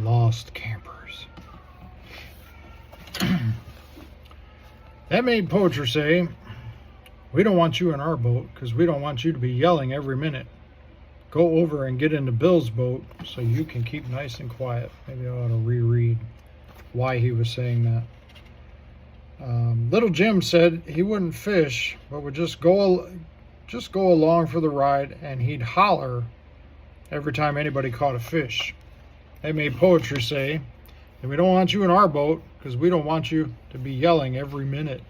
Lost campers. That made Poacher say, "We don't want you in our boat because we don't want you to be yelling every minute. Go over and get into Bill's boat so you can keep nice and quiet." Maybe I ought to reread why he was saying that. Little Jim said he wouldn't fish, but would just go along for the ride, and he'd holler every time anybody caught a fish. That made Poetry say, "And we don't want you in our boat because we don't want you to be yelling every minute.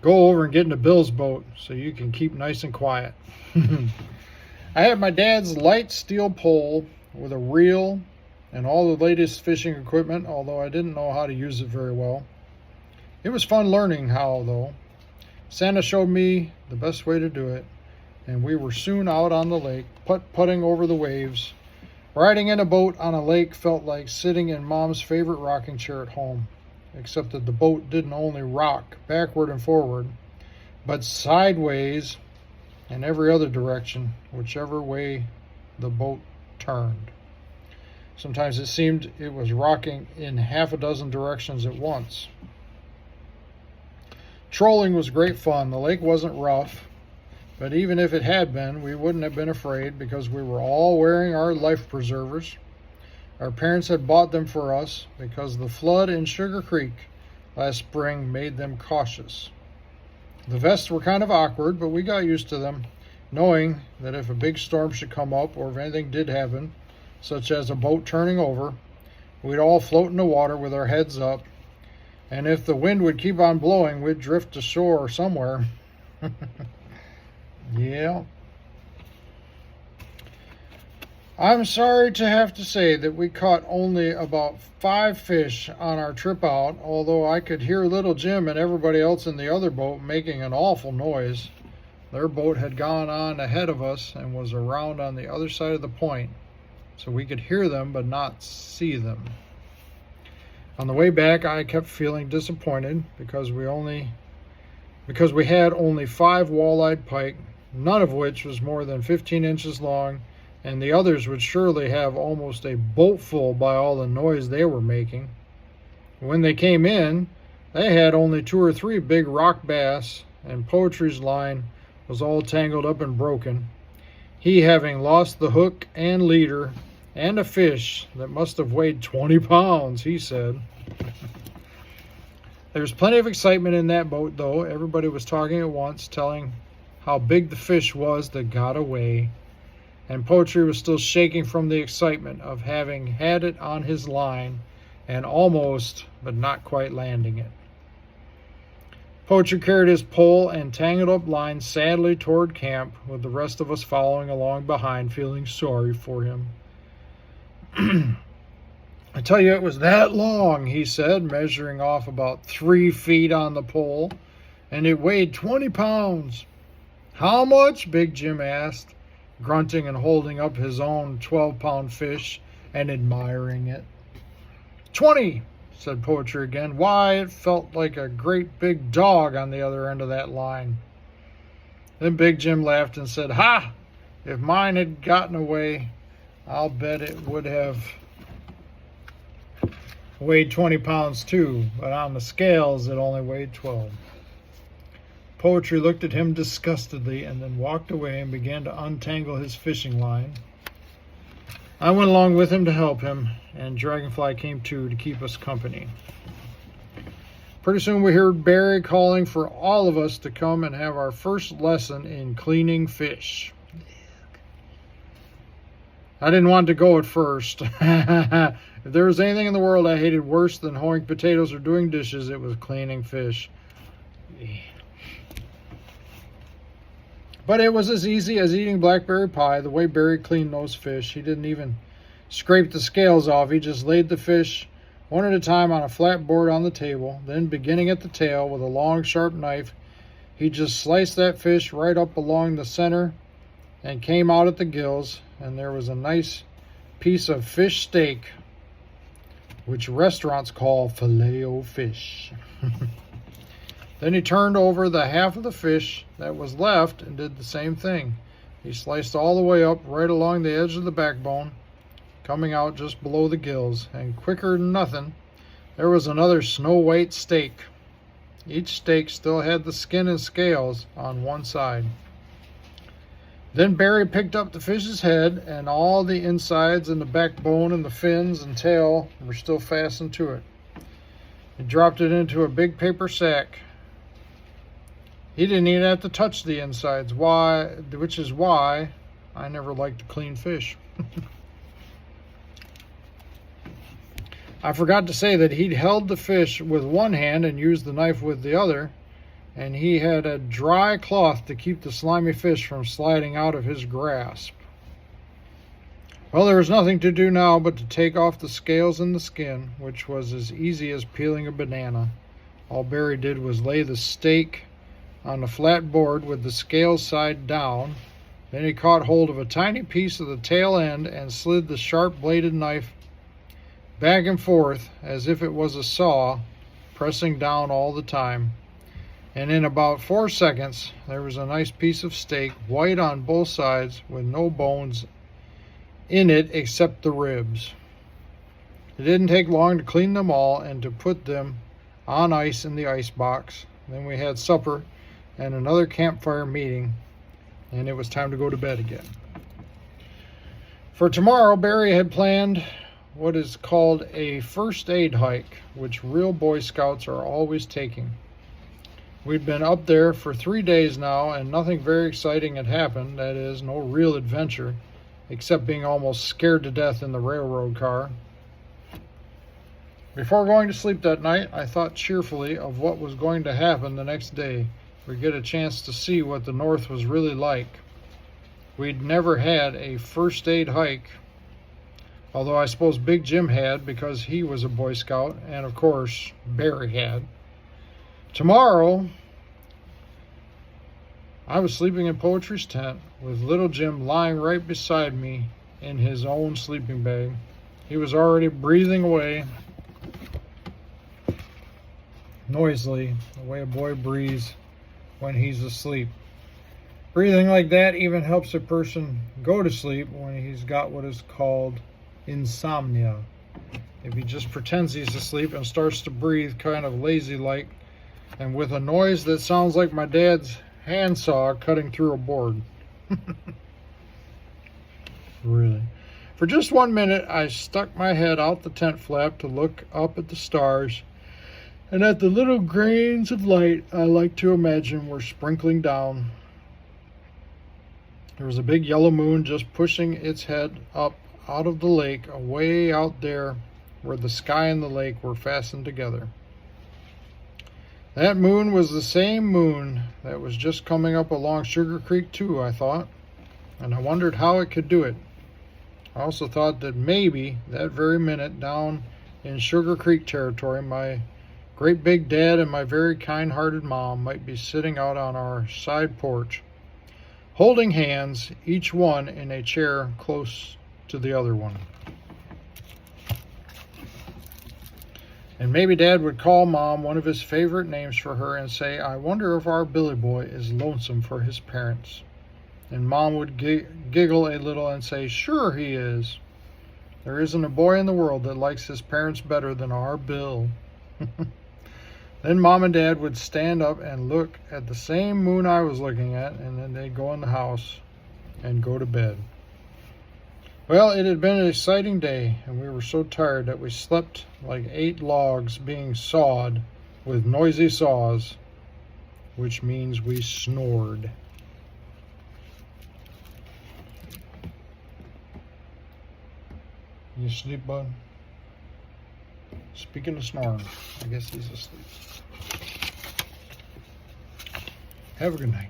Go over and get into Bill's boat so you can keep nice and quiet." I had my dad's light steel pole with a reel and all the latest fishing equipment, although I didn't know how to use it very well. It was fun learning how, though. Santa showed me the best way to do it, and we were soon out on the lake, putting over the waves. Riding in a boat on a lake felt like sitting in Mom's favorite rocking chair at home, except that the boat didn't only rock backward and forward, but sideways in every other direction, whichever way the boat turned. Sometimes it seemed it was rocking in half a dozen directions at once. Trolling was great fun. The lake wasn't rough, but even if it had been, we wouldn't have been afraid because we were all wearing our life preservers. Our parents had bought them for us because the flood in Sugar Creek last spring made them cautious. The vests were kind of awkward, but we got used to them, knowing that if a big storm should come up or if anything did happen, such as a boat turning over, we'd all float in the water with our heads up, and if the wind would keep on blowing, we'd drift to shore somewhere. Yeah. I'm sorry to have to say that we caught only about 5 fish on our trip out, although I could hear little Jim and everybody else in the other boat making an awful noise. Their boat had gone on ahead of us and was around on the other side of the point, so we could hear them but not see them. On the way back, I kept feeling disappointed because we had only 5 walleyed pike, none of which was more than 15 inches long, and the others would surely have almost a boatful by all the noise they were making. When they came in, they had only 2 or 3 big rock bass, and Poetry's line was all tangled up and broken, he having lost the hook and leader and a fish that must have weighed 20 pounds, he said. There was plenty of excitement in that boat, though. Everybody was talking at once, telling how big the fish was that got away, and Poetry was still shaking from the excitement of having had it on his line and almost, but not quite landing it. Poetry carried his pole and tangled up line sadly toward camp, with the rest of us following along behind, feeling sorry for him. "I tell you, it was that long," he said, measuring off about 3 feet on the pole, "and it weighed 20 pounds. "How much?" Big Jim asked, grunting and holding up his own 12-pound fish and admiring it. 20, said Poetry again. "Why, it felt like a great big dog on the other end of that line." Then Big Jim laughed and said, "Ha! If mine had gotten away, I'll bet it would have weighed 20 pounds too, but on the scales it only weighed 12. Poetry looked at him disgustedly and then walked away and began to untangle his fishing line. I went along with him to help him, and Dragonfly came too to keep us company. Pretty soon we heard Barry calling for all of us to come and have our first lesson in cleaning fish. I didn't want to go at first. If there was anything in the world I hated worse than hoeing potatoes or doing dishes, it was cleaning fish. But it was as easy as eating blackberry pie. The way Barry cleaned those fish, he didn't even scrape the scales off. He just laid the fish one at a time on a flat board on the table. Then, beginning at the tail with a long, sharp knife, he just sliced that fish right up along the center and came out at the gills, and there was a nice piece of fish steak, which restaurants call filet-o-fish. Then he turned over the half of the fish that was left and did the same thing. He sliced all the way up right along the edge of the backbone, coming out just below the gills, and quicker than nothing, there was another snow-white steak. Each steak still had the skin and scales on one side. Then Barry picked up the fish's head, and all the insides and the backbone and the fins and tail were still fastened to it. He dropped it into a big paper sack. He didn't even have to touch the insides, which is why I never liked to clean fish. I forgot to say that he'd held the fish with one hand and used the knife with the other, and he had a dry cloth to keep the slimy fish from sliding out of his grasp. Well, there was nothing to do now but to take off the scales and the skin, which was as easy as peeling a banana. All Barry did was lay the steak on the flat board with the scales side down. Then he caught hold of a tiny piece of the tail end and slid the sharp-bladed knife back and forth as if it was a saw, pressing down all the time. And in about 4 seconds, there was a nice piece of steak, white on both sides, with no bones in it except the ribs. It didn't take long to clean them all and to put them on ice in the ice box. Then we had supper and another campfire meeting, and it was time to go to bed again. For tomorrow, Barry had planned what is called a first aid hike, which real Boy Scouts are always taking. We'd been up there for 3 days now, and nothing very exciting had happened. That is, no real adventure, except being almost scared to death in the railroad car. Before going to sleep that night, I thought cheerfully of what was going to happen the next day. We'd get a chance to see what the North was really like. We'd never had a first aid hike, although I suppose Big Jim had, because he was a Boy Scout, and of course Barry had. Tomorrow, I was sleeping in Poetry's tent with little Jim lying right beside me in his own sleeping bag. He was already breathing away noisily, the way a boy breathes when he's asleep. Breathing like that even helps a person go to sleep when he's got what is called insomnia. If he just pretends he's asleep and starts to breathe kind of lazy-like, and with a noise that sounds like my dad's handsaw cutting through a board. Really. For just 1 minute, I stuck my head out the tent flap to look up at the stars and at the little grains of light I like to imagine were sprinkling down. There was a big yellow moon just pushing its head up out of the lake, away out there where the sky and the lake were fastened together. That moon was the same moon that was just coming up along Sugar Creek too, I thought, and I wondered how it could do it. I also thought that maybe that very minute down in Sugar Creek territory, my great big dad and my very kind-hearted mom might be sitting out on our side porch, holding hands, each one in a chair close to the other one. And maybe Dad would call Mom one of his favorite names for her and say, "I wonder if our Billy boy is lonesome for his parents." And Mom would giggle a little and say, "Sure he is. There isn't a boy in the world that likes his parents better than our Bill." Then Mom and Dad would stand up and look at the same moon I was looking at, and then they'd go in the house and go to bed. Well, it had been an exciting day, and we were so tired that we slept like 8 logs being sawed with noisy saws, which means we snored. You sleep, bud? Speaking of snoring, I guess he's asleep. Have a good night.